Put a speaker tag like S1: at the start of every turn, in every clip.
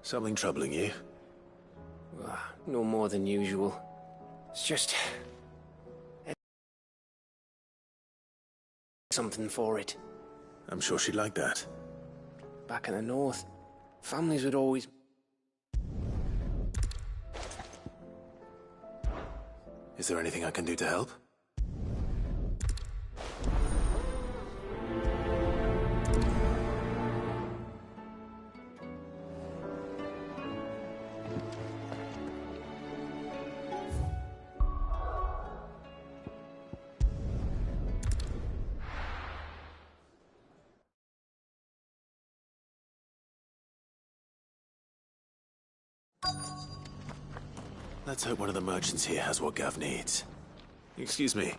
S1: Something troubling you?
S2: No more than usual. It's just... something for it.
S1: I'm sure she'd like that.
S2: Back in the north, families would always...
S1: Is there anything I can do to help? Let's hope one of the merchants here has what Gav needs. Excuse me.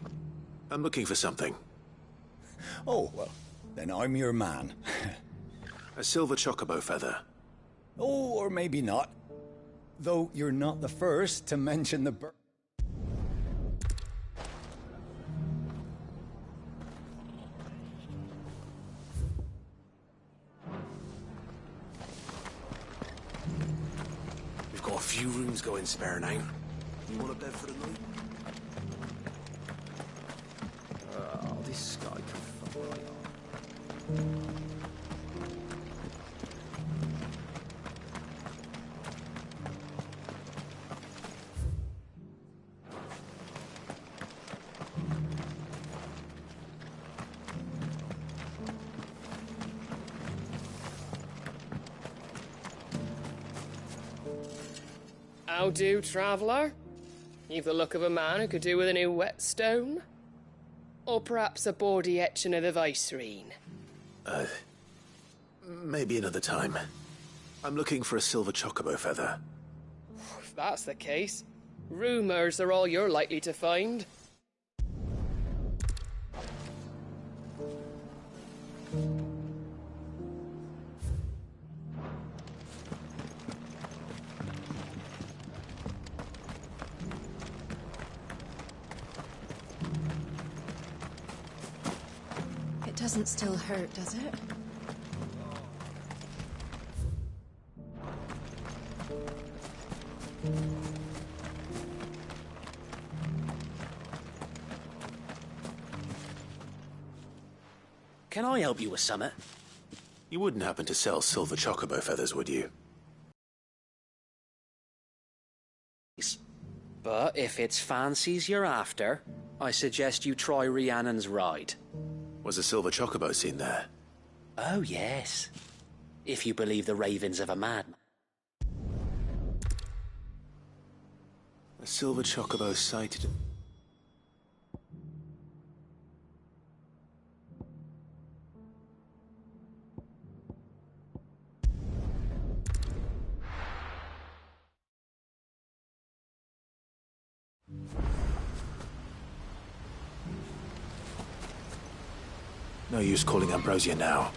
S1: I'm looking for something.
S3: Oh, well, then I'm your man.
S1: A silver chocobo feather.
S3: Oh, or maybe not. Though you're not the first to mention the bird.
S1: We've got a few rooms going spare now. You want a bed for the night?
S2: This guy can fuck right off. How do, traveller? You've the look of a man who could do with a new whetstone. Or perhaps a bawdy etching of the Vicerine.
S1: Maybe another time. I'm looking for a silver chocobo feather.
S2: If that's the case, rumours are all you're likely to find.
S4: It doesn't still hurt, does it?
S5: Can I help you with something?
S1: You wouldn't happen to sell silver chocobo feathers, would you?
S5: But if it's fancies you're after, I suggest you try Rhiannon's ride.
S1: Was a silver chocobo seen there?
S5: Oh, yes. If you believe the ravings of a madman.
S1: A silver chocobo sighted... No use calling Ambrosia now.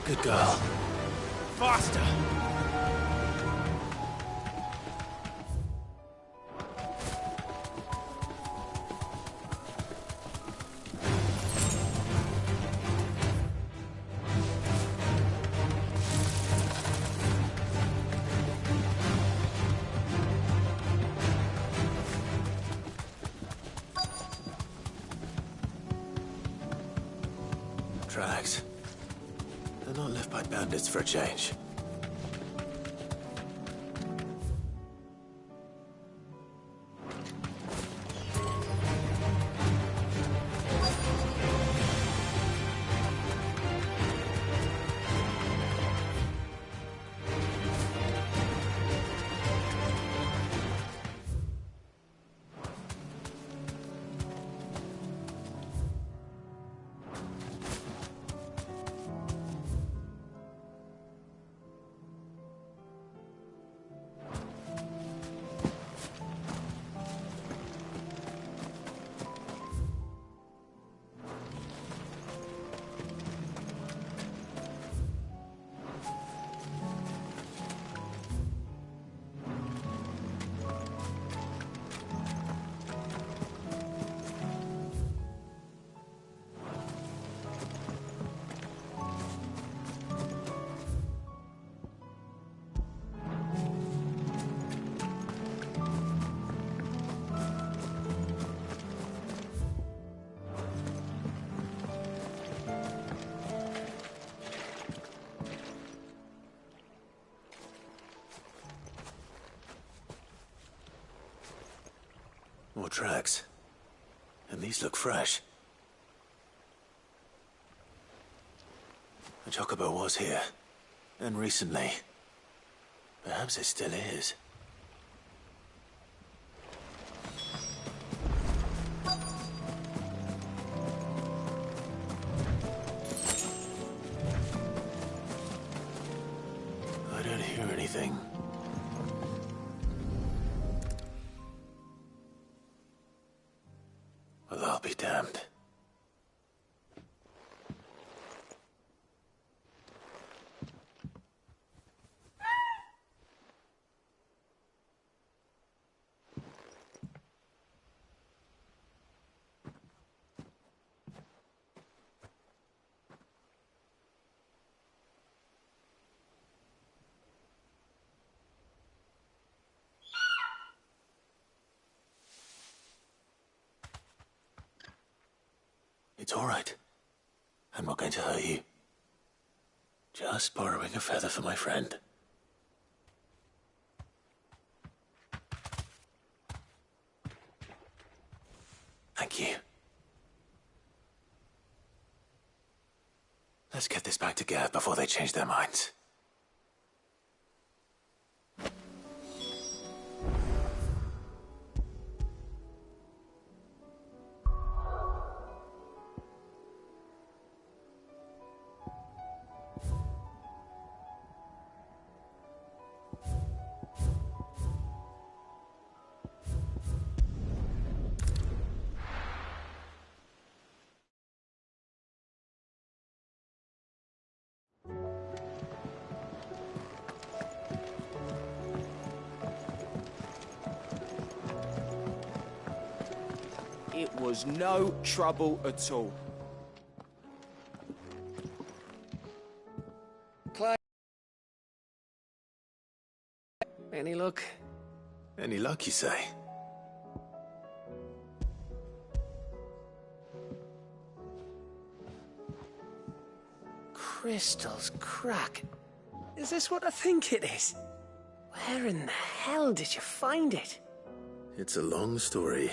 S1: Good girl. Faster! Tracks. They're not left by bandits for a change. More tracks. And these look fresh. The Chocobo was here. And recently. Perhaps it still is. I don't hear anything. Well, I'll be damned. It's all right. I'm not going to hurt you. Just borrowing a feather for my friend. Thank you. Let's get this back to Gav before they change their minds.
S6: It was no trouble at all.
S2: Clive. Any luck?
S1: Any luck, you say?
S2: Crystal's crack. Is this what I think it is? Where in the hell did you find it?
S1: It's a long story.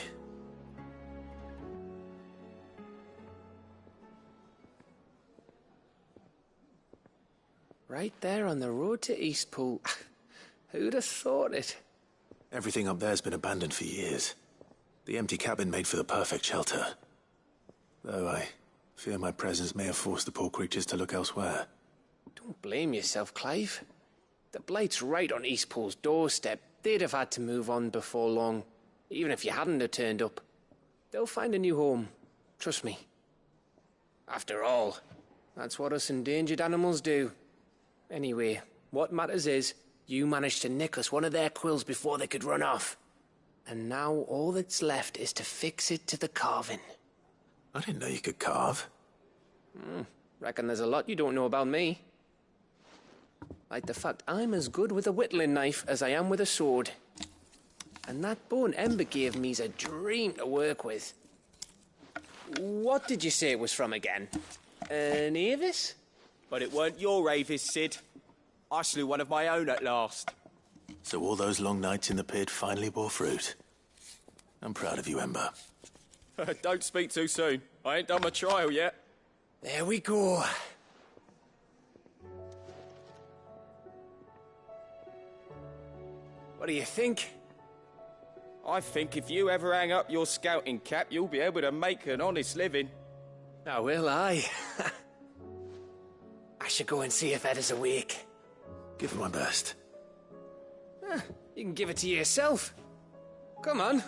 S2: Right there on the road to Eastpool. Who'd have thought it?
S1: Everything up there's been abandoned for years. The empty cabin made for the perfect shelter. Though I fear my presence may have forced the poor creatures to look elsewhere.
S2: Don't blame yourself, Clive. The Blight's right on Eastpool's doorstep. They'd have had to move on before long, even if you hadn't have turned up. They'll find a new home. Trust me. After all, that's what us endangered animals do. Anyway, what matters is, you managed to nick us one of their quills before they could run off. And now all that's left is to fix it to the carving.
S1: I didn't know you could carve.
S2: Reckon there's a lot you don't know about me. Like the fact I'm as good with a whittling knife as I am with a sword. And that bone Ember gave me's a dream to work with. What did you say it was from again? An Avis?
S6: But it weren't your Avis, Sid. I slew one of my own at last.
S1: So all those long nights in the pit finally bore fruit. I'm proud of you, Ember.
S6: Don't speak too soon. I ain't done my trial yet.
S2: There we go. What do you think?
S6: I think if you ever hang up your scouting cap, you'll be able to make an honest living.
S2: Now will I? I should go and see if Ed is awake.
S1: Give it my best.
S2: You can give it to yourself. Come on.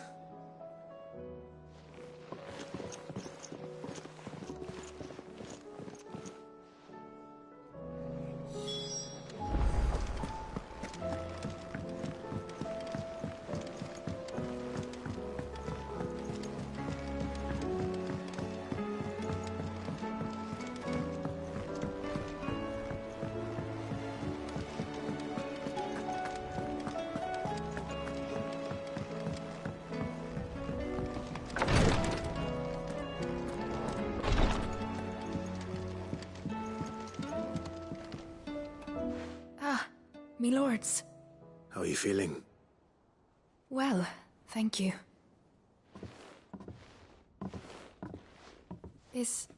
S4: Me lords.
S1: How are you feeling?
S4: Well, thank you. Is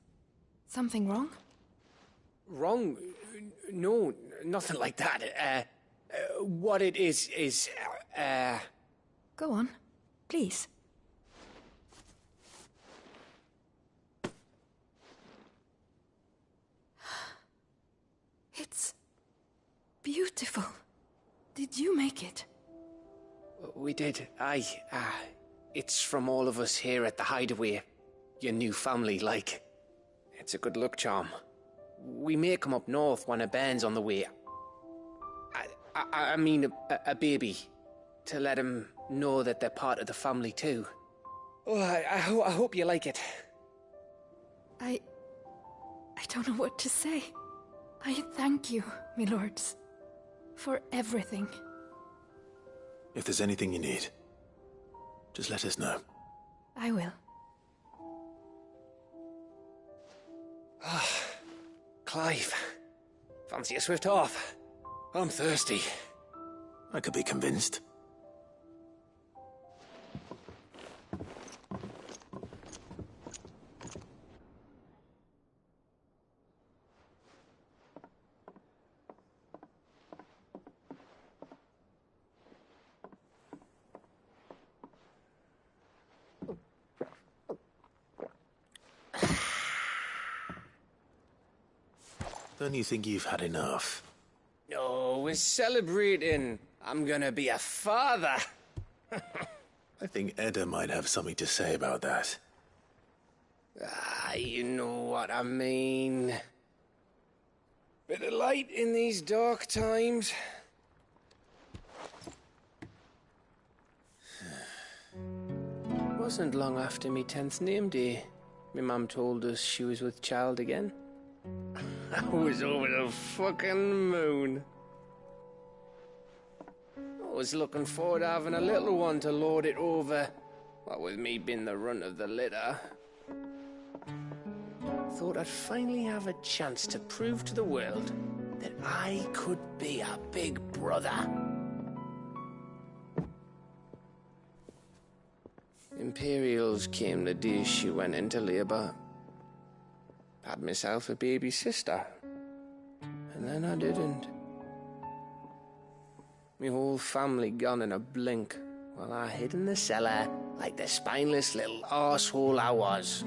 S4: something wrong?
S2: Wrong? No, nothing like that. What it is,
S4: Go on, please. It's beautiful. Did you make it?
S2: We did. Aye. It's from all of us here at the Hideaway. Your new family, like. It's a good luck charm. We may come up north when a band's on the way. I mean a baby. To let him know that they're part of the family too. Oh, I hope you like it.
S4: I don't know what to say. I thank you, my lords, for everything.
S1: If there's anything you need, just let us know.
S4: I will.
S2: Clive, fancy a swift off? I'm thirsty.
S1: I could be convinced. Don't you think you've had enough?
S2: No, we're celebrating. I'm gonna be a father.
S1: I think Edda might have something to say about that.
S2: You know what I mean. Bit of light in these dark times. Wasn't long after me 10th name day. My mum told us she was with child again. I was over the fucking moon. I was looking forward to having a little one to lord it over. What with me being the runt of the litter. Thought I'd finally have a chance to prove to the world that I could be a big brother. Imperials came the day she went into labour. Had myself a baby sister. And then I didn't. My whole family gone in a blink, while I hid in the cellar like the spineless little arsehole I was.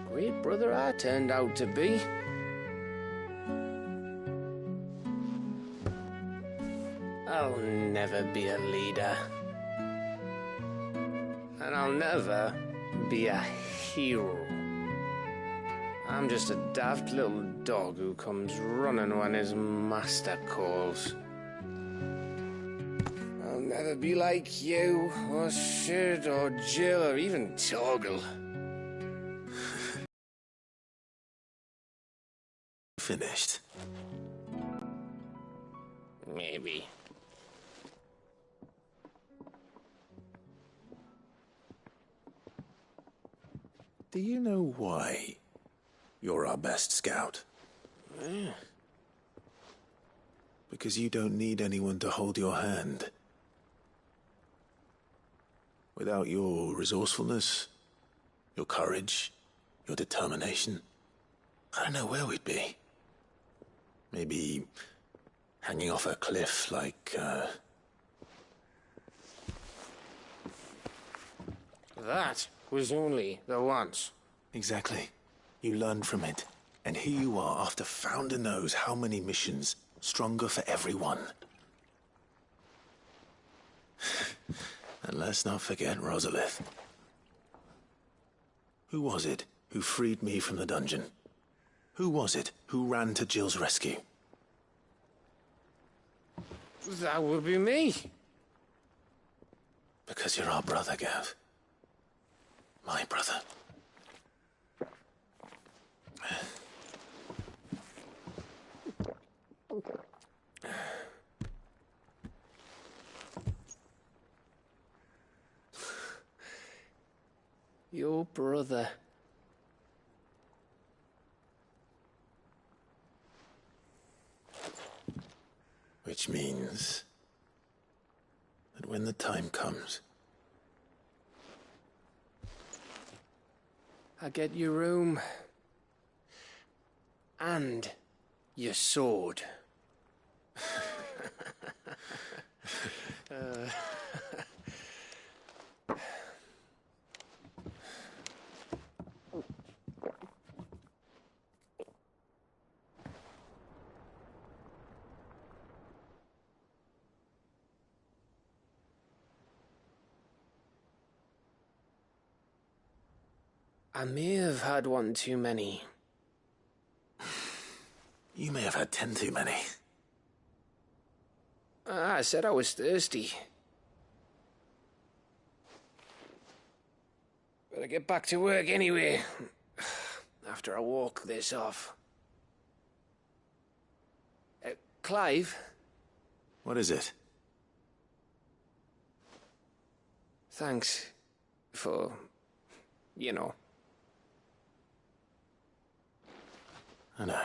S2: Great brother I turned out to be. I'll never be a leader. And I'll never be a hero. I'm just a daft little dog who comes running when his master calls. I'll never be like you, or Sid, or Jill, or even Torgal.
S1: Finished.
S2: Maybe.
S1: Do you know why you're our best scout? Because you don't need anyone to hold your hand. Without your resourcefulness, your courage, your determination, I don't know where we'd be. Maybe hanging off a cliff like,
S2: That was only the once.
S1: Exactly. You learned from it. And here you are after Founder knows how many missions, stronger for everyone. And let's not forget Rosalith. Who was it who freed me from the dungeon? Who was it who ran to Jill's rescue?
S2: That would be me.
S1: Because you're our brother, Gav. My brother.
S2: Your brother.
S1: Which means that when the time comes,
S2: I get your room. And your sword. I may have had one too many.
S1: You may have had 10 too many.
S2: I said I was thirsty. Better get back to work anyway, after I walk this off. Clive?
S1: What is it?
S2: Thanks for, you know.
S1: I know.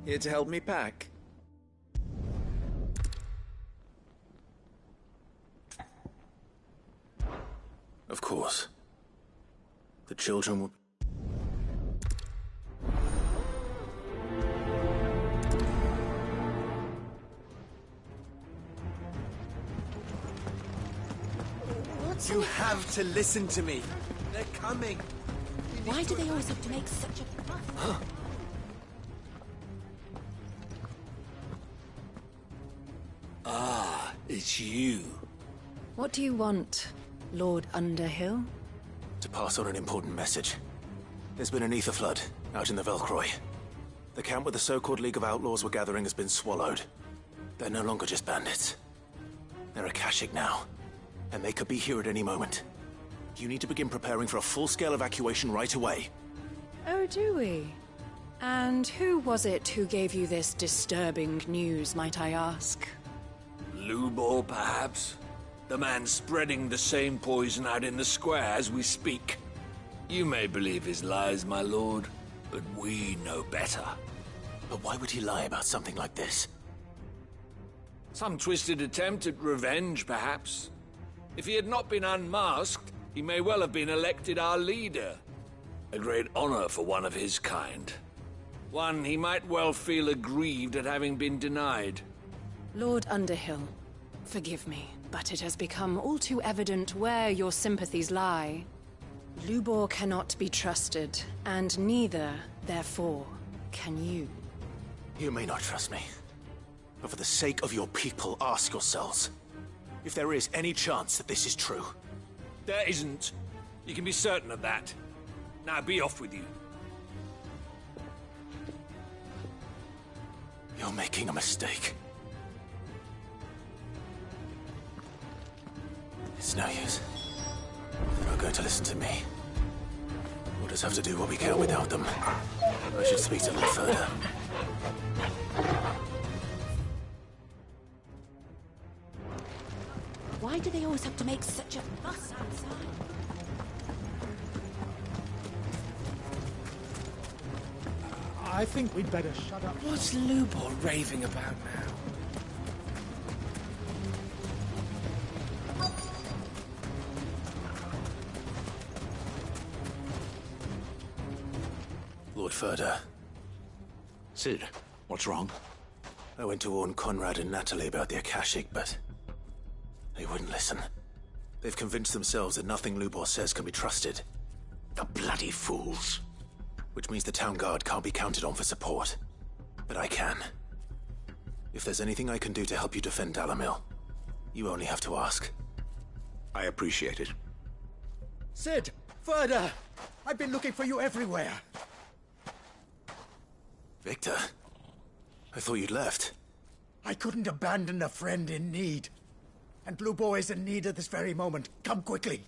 S7: Here to help me pack?
S1: Of course. The children will...
S7: You have to listen to me. They're coming.
S8: Why do they always have to make such a fuss?
S9: Ah, it's you.
S8: What do you want, Lord Underhill?
S1: To pass on an important message. There's been an ether flood out in the Velcroy. The camp where the so-called League of Outlaws were gathering has been swallowed. They're no longer just bandits. They're Akashic now, and they could be here at any moment. You need to begin preparing for a full-scale evacuation right away.
S8: Oh, do we? And who was it who gave you this disturbing news, might I ask?
S9: Lubor, perhaps? The man spreading the same poison out in the square as we speak. You may believe his lies, my lord, but we know better.
S1: But why would he lie about something like this?
S9: Some twisted attempt at revenge, perhaps. If he had not been unmasked, he may well have been elected our leader. A great honor for one of his kind. One he might well feel aggrieved at having been denied.
S8: Lord Underhill, forgive me, but it has become all too evident where your sympathies lie. Lubor cannot be trusted, and neither, therefore, can you.
S1: You may not trust me, but for the sake of your people, ask yourselves if there is any chance that this is true.
S9: There isn't. You can be certain of that. Now be off with you.
S1: You're making a mistake. It's no use. They're not going to listen to me. We'll just have to do what we can without them. I should speak to them further.
S8: Why do they always have to make such a fuss outside?
S10: I think we'd better shut up.
S2: What's Lubor raving about now?
S1: Lord Furder.
S11: Cid, what's wrong?
S1: I went to warn Conrad and Natalie about the Akashic, but they wouldn't listen. They've convinced themselves that nothing Lubor says can be trusted. The bloody fools. Which means the town guard can't be counted on for support. But I can. If there's anything I can do to help you defend Dalamil, you only have to ask.
S11: I appreciate it.
S7: Cid! Further! I've been looking for you everywhere.
S1: Victor? I thought you'd left.
S7: I couldn't abandon a friend in need. And Lubor is in need at this very moment. Come quickly.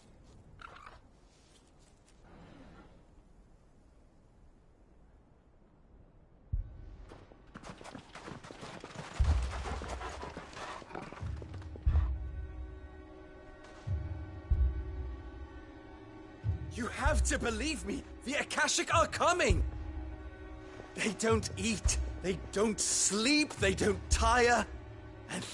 S12: You have to believe me! The Akashic are coming! They don't eat, they don't sleep, they don't tire, and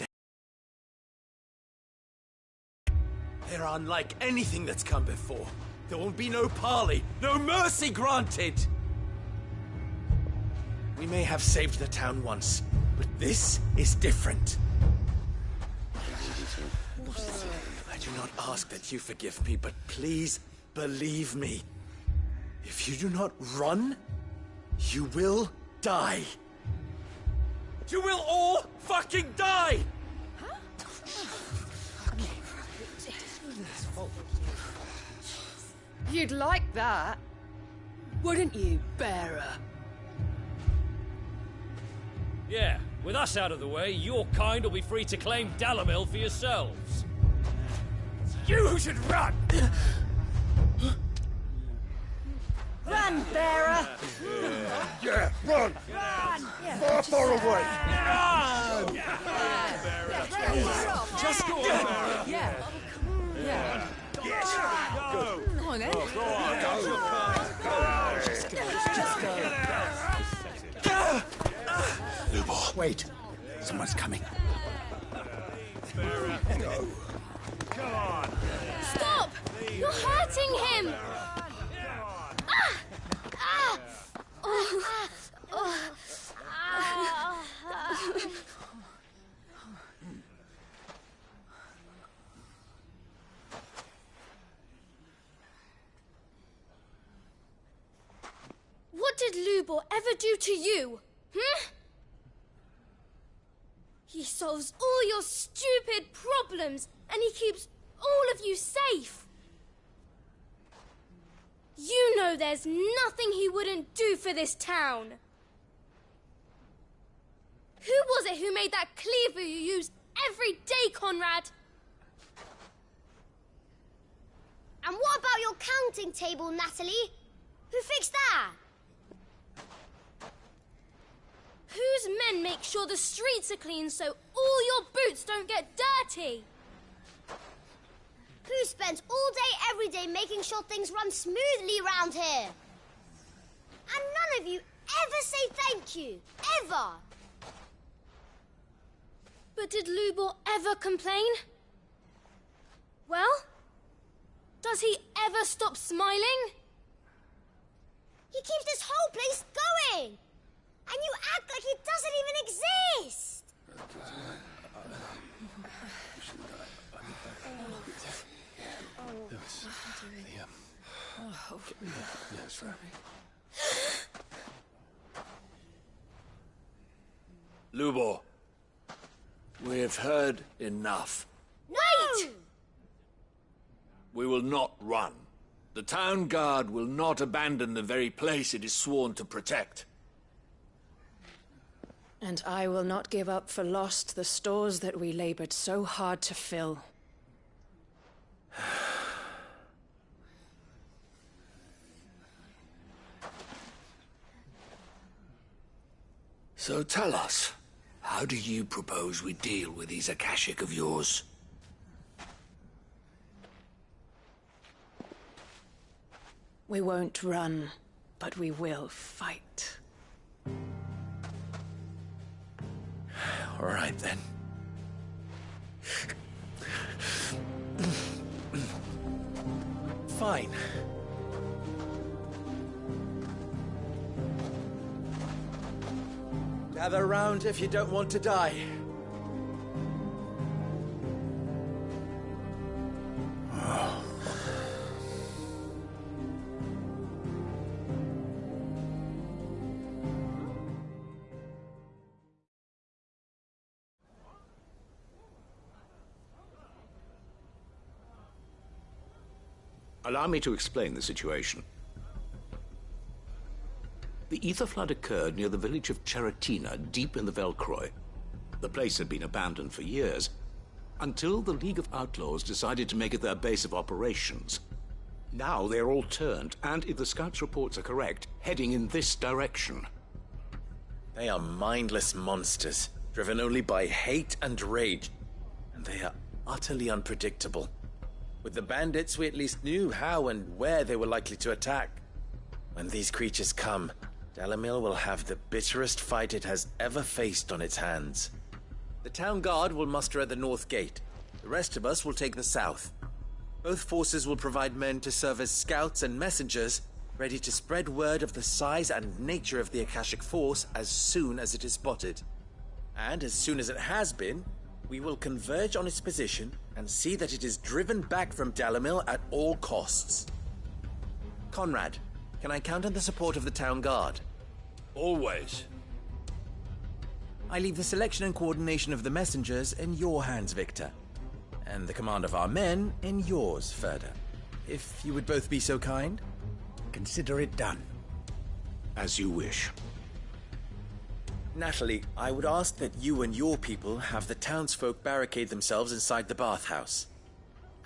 S12: they're unlike anything that's come before. There will be no parley, no mercy granted! We may have saved the town once, but this is different. I do not ask that you forgive me, but please believe me. If you do not run, you will die. You will all fucking die!
S8: You'd like that, wouldn't you, Bearer?
S13: Yeah, with us out of the way, your kind will be free to claim Dalamil for yourselves.
S12: You should run!
S8: Run, Bearer!
S12: Yeah, run!
S8: Run!
S12: Far, far away!
S8: Run!
S12: Just go on,
S8: Yeah. Yeah.
S12: Yes! Go!
S8: Come on, then.
S12: Go on, go!
S8: Just go.
S3: Lubor. Wait. Someone's coming.
S12: Go.
S14: Come on! Stop! You're hurting him! What did Lubor ever do to you? He solves all your stupid problems, and he keeps all of you safe. You know there's nothing he wouldn't do for this town. Who was it who made that cleaver you use every day, Conrad?
S15: And what about your counting table, Natalie? Who fixed that?
S14: Whose men make sure the streets are clean so all your boots don't get dirty?
S15: Who spends all day, every day making sure things run smoothly round here? And none of you ever say thank you. Ever.
S14: But did Lubor ever complain? Well, does he ever stop smiling?
S15: He keeps this whole place going. And you act like he doesn't even exist.
S9: Lubor, we've heard enough.
S15: Wait!
S9: We will not run. The town guard will not abandon the very place it is sworn to protect.
S8: And I will not give up for lost the stores that we labored so hard to fill.
S9: So tell us, how do you propose we deal with these Akashic of yours?
S8: We won't run, but we will fight.
S1: All right, then.
S12: Fine. Gather round if you don't want to die.
S11: Allow me to explain the situation. The ether flood occurred near the village of Cheratina, deep in the Velcroy. The place had been abandoned for years, until the League of Outlaws decided to make it their base of operations. Now they're all turned, and if the scouts' reports are correct, heading in this direction.
S12: They are mindless monsters, driven only by hate and rage, and they are utterly unpredictable. With the bandits, we at least knew how and where they were likely to attack. When these creatures come, Dalimil will have the bitterest fight it has ever faced on its hands. The town guard will muster at the north gate. The rest of us will take the south. Both forces will provide men to serve as scouts and messengers, ready to spread word of the size and nature of the Akashic Force as soon as it is spotted. And as soon as it has been, we will converge on its position and see that it is driven back from Dalimil at all costs. Conrad, can I count on the support of the town guard?
S9: Always.
S12: I leave the selection and coordination of the messengers in your hands, Victor. And the command of our men in yours, Ferda. If you would both be so kind.
S7: Consider it done.
S11: As you wish.
S12: Natalie, I would ask that you and your people have the townsfolk barricade themselves inside the bathhouse.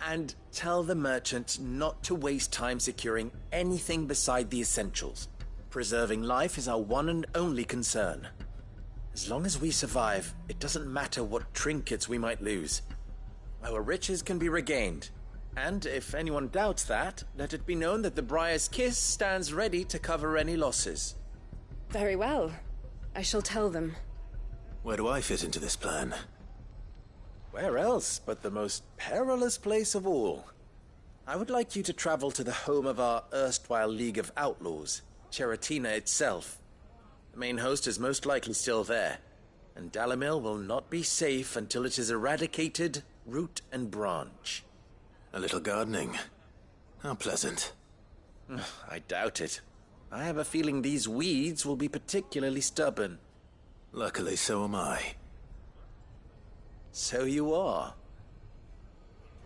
S12: And tell the merchant not to waste time securing anything beside the essentials. Preserving life is our one and only concern. As long as we survive, it doesn't matter what trinkets we might lose. Our riches can be regained. And if anyone doubts that, let it be known that the Briar's Kiss stands ready to cover any losses.
S8: Very well. I shall tell them.
S1: Where do I fit into this plan?
S12: Where else but the most perilous place of all? I would like you to travel to the home of our erstwhile League of Outlaws, Cheratina itself. The main host is most likely still there, and Dalimil will not be safe until it is eradicated, root and branch.
S1: A little gardening. How pleasant.
S12: I doubt it. I have a feeling these weeds will be particularly stubborn.
S1: Luckily, so am I.
S12: So you are.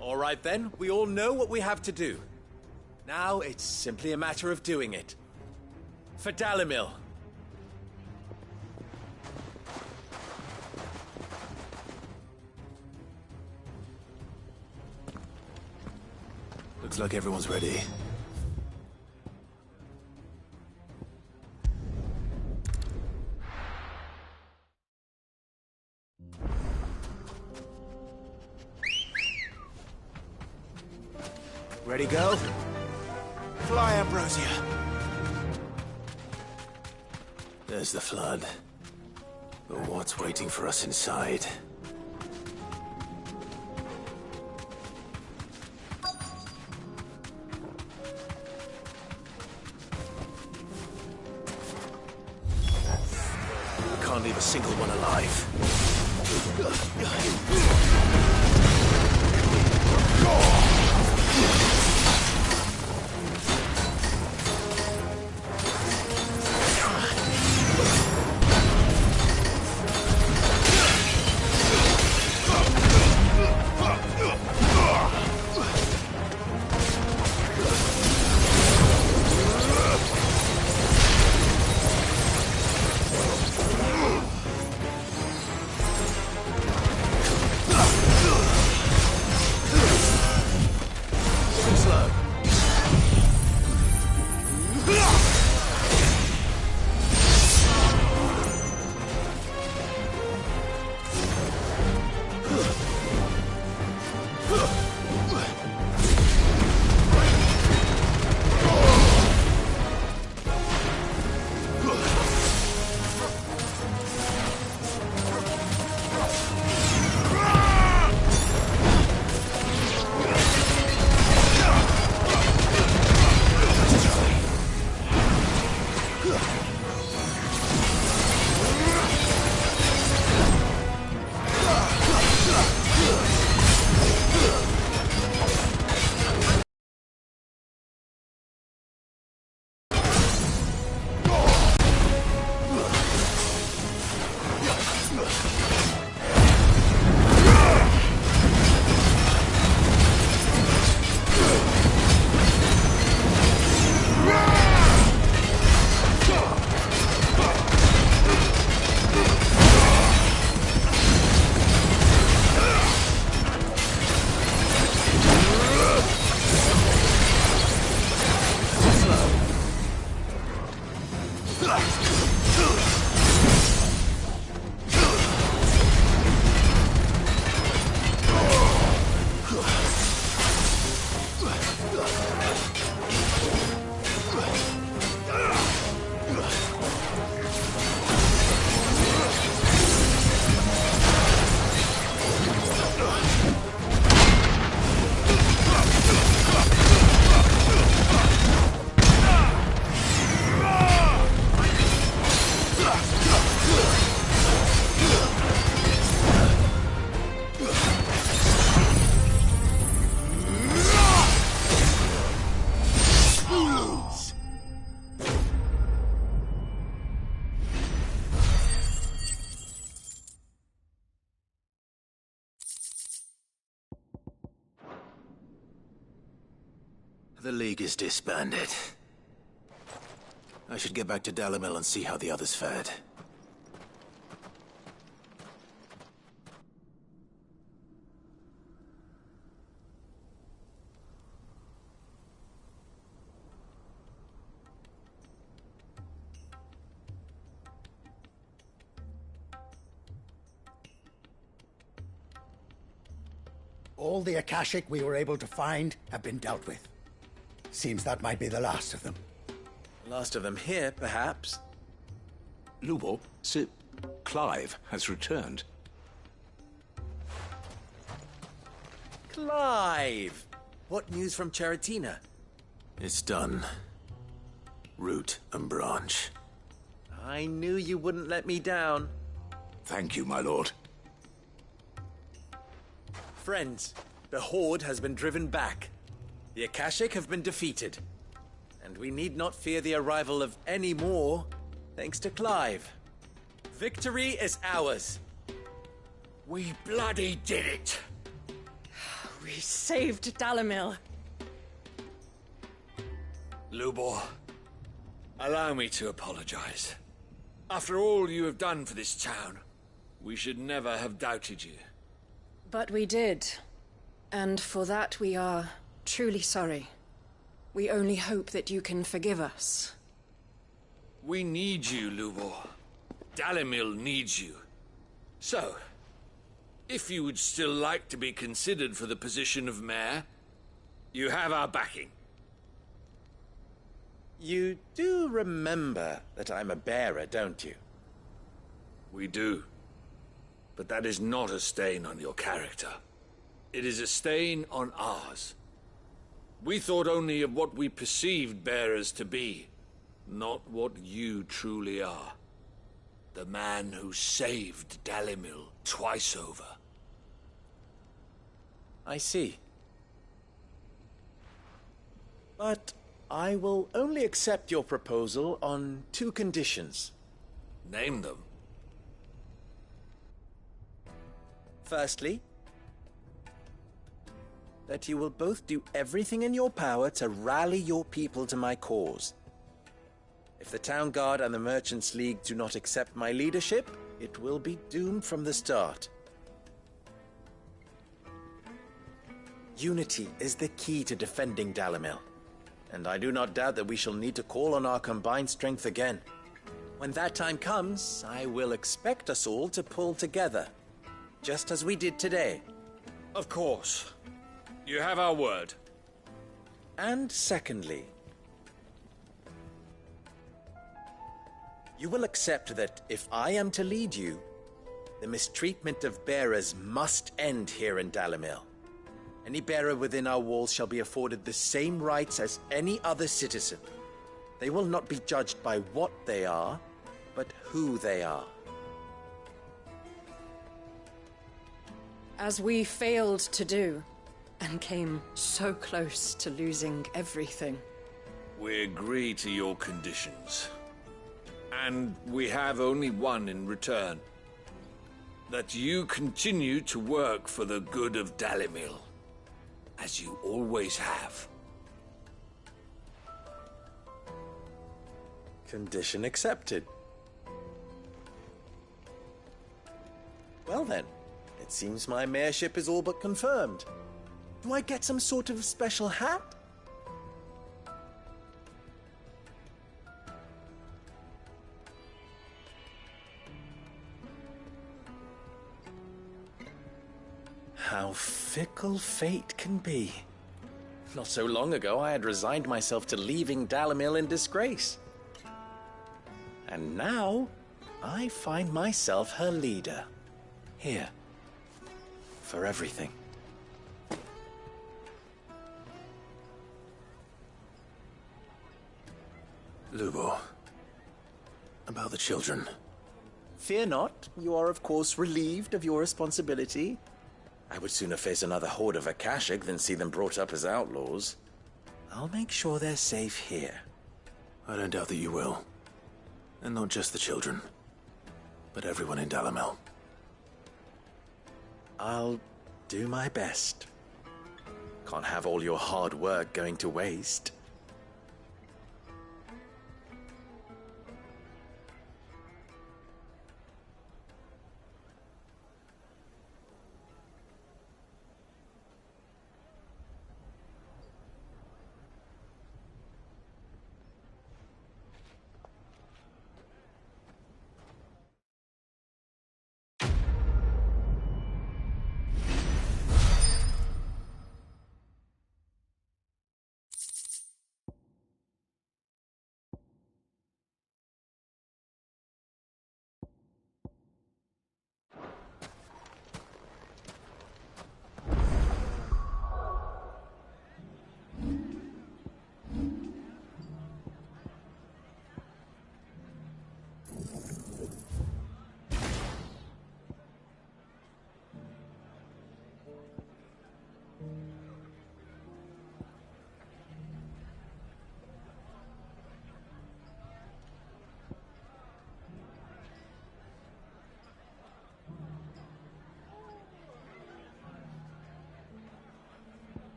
S12: All right then, we all know what we have to do. Now it's simply a matter of doing it. For Dalimil.
S1: Looks like everyone's ready.
S12: Ready, go?
S1: Fly, Ambrosia! There's the flood. But what's waiting for us inside? We can't leave a single one alive. The League is disbanded. I should get back to Dalimil and see how the others fared.
S7: All the Akashic we were able to find have been dealt with. Seems that might be the last of them.
S12: Last of them here, perhaps.
S11: Lubor, Sir Clive has returned.
S12: Clive! What news from Charatina?
S1: It's done. Root and branch.
S12: I knew you wouldn't let me down.
S11: Thank you, my lord.
S12: Friends, the Horde has been driven back. The Akashic have been defeated. And we need not fear the arrival of any more, thanks to Clive. Victory is ours.
S9: We bloody did it!
S8: We saved Dalimil.
S9: Lubor, allow me to apologize. After all you have done for this town, we should never have doubted you.
S8: But we did. And for that we are truly sorry. We only hope that you can forgive us.
S9: We need you, Lubor. Dalimil needs you. So, if you would still like to be considered for the position of mayor, you have our backing.
S12: You do remember that I'm a bearer, don't you?
S9: We do. But that is not a stain on your character. It is a stain on ours. We thought only of what we perceived bearers to be, not what you truly are. The man who saved Dalimil twice over.
S12: I see. But I will only accept your proposal on 2 conditions.
S9: Name them.
S12: Firstly, that you will both do everything in your power to rally your people to my cause. If the Town Guard and the Merchants League do not accept my leadership, it will be doomed from the start. Unity is the key to defending Dalimil, and I do not doubt that we shall need to call on our combined strength again. When that time comes, I will expect us all to pull together, just as we did today.
S9: Of course. You have our word.
S12: And secondly, you will accept that if I am to lead you, the mistreatment of bearers must end here in Dalimil. Any bearer within our walls shall be afforded the same rights as any other citizen. They will not be judged by what they are, but who they are.
S8: As we failed to do, and came so close to losing everything.
S9: We agree to your conditions. And we have only one in return. That you continue to work for the good of Dalimil, as you always have.
S12: Condition accepted. Well then, it seems my mayorship is all but confirmed. Do I get some sort of special hat? How fickle fate can be. Not so long ago, I had resigned myself to leaving Dalimil in disgrace. And now, I find myself her leader. Here. For everything.
S1: Lubor. About the children.
S12: Fear not. You are, of course, relieved of your responsibility. I would sooner face another horde of Akashic than see them brought up as outlaws. I'll make sure they're safe here.
S1: I don't doubt that you will. And not just the children, but everyone in
S12: I'll do my best. Can't have all your hard work going to waste.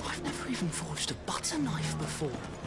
S5: I've never even forged a butter knife before.